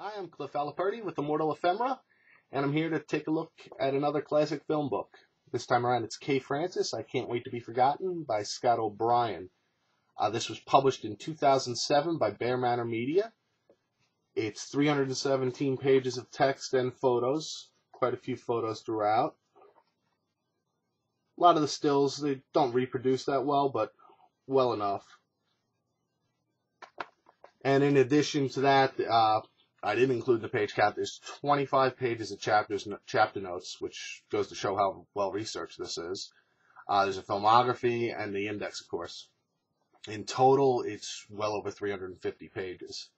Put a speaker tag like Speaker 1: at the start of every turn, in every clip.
Speaker 1: Hi, I'm Cliff Aliperti with Immortal Ephemera, and I'm here to take a look at another classic film book. This time around it's Kay Francis, I Can't Wait to Be Forgotten by Scott O'Brien. This was published in 2007 by Bear Manor Media. It's 317 pages of text and photos, quite a few photos throughout. A lot of the stills, they don't reproduce that well, but well enough. And in addition to that, I didn't include in the page count. There's 25 pages of chapter notes, which goes to show how well researched this is. There's a filmography and the index, of course. In total, it's well over 350 pages.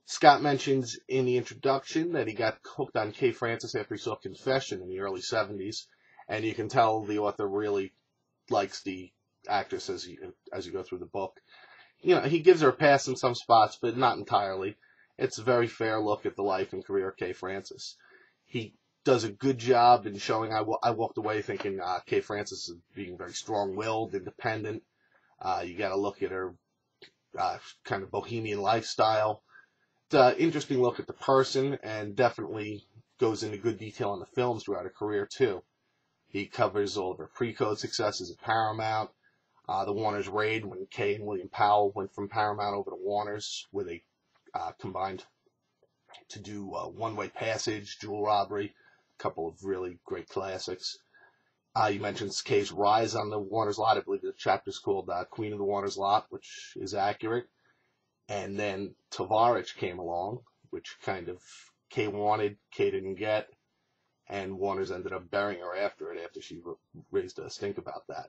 Speaker 1: Scott mentions in the introduction that he got hooked on Kay Francis after he saw Confession in the early 70s, and you can tell the author really likes the actress as you go through the book. You know, he gives her a pass in some spots, but not entirely. It's a very fair look at the life and career of Kay Francis. He does a good job in showing, I walked away thinking Kay Francis is being very strong-willed, independent. You got to look at her kind of bohemian lifestyle. It's an interesting look at the person, and definitely goes into good detail on the films throughout her career, too. He covers all of her pre-code successes at Paramount, the Warner's raid when Kay and William Powell went from Paramount over to Warner's, where they combined to do One-Way Passage, Jewel Robbery, a couple of really great classics. You mentioned Kay's rise on the Warner's lot. I believe the chapter's called Queen of the Warner's Lot, which is accurate. And then Tavarich came along, which kind of Kay wanted, Kay didn't get, and Warner's ended up burying her after she raised a stink about that.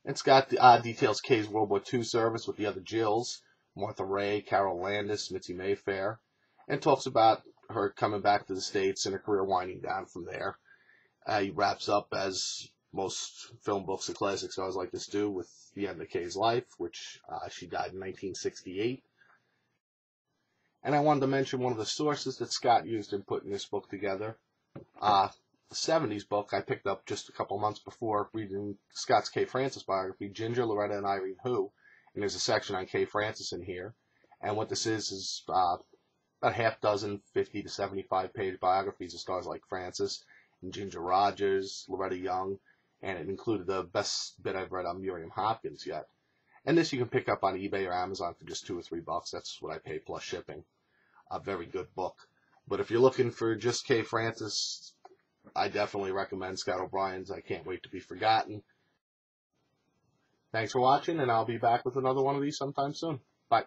Speaker 1: And Scott details Kay's World War II service with the other Jills, Martha Ray, Carol Landis, Mitzi Mayfair, and talks about her coming back to the States and her career winding down from there. He wraps up, as most film books and classics always like this do, with the end of Kay's life, which she died in 1968. And I wanted to mention one of the sources that Scott used in putting this book together. The 70s book I picked up just a couple months before reading Scott's Kay Francis biography, Ginger, Loretta, and Irene Who. And there's a section on Kay Francis in here. And what this is about half dozen 50 to 75 page biographies of stars like Francis and Ginger Rogers, Loretta Young, and it included the best bit I've read on Miriam Hopkins yet. And this you can pick up on eBay or Amazon for just $2 or $3. That's what I pay plus shipping. A very good book. But if you're looking for just Kay Francis, I definitely recommend Scott O'Brien's I Can't Wait to Be Forgotten. Thanks for watching, and I'll be back with another one of these sometime soon. Bye.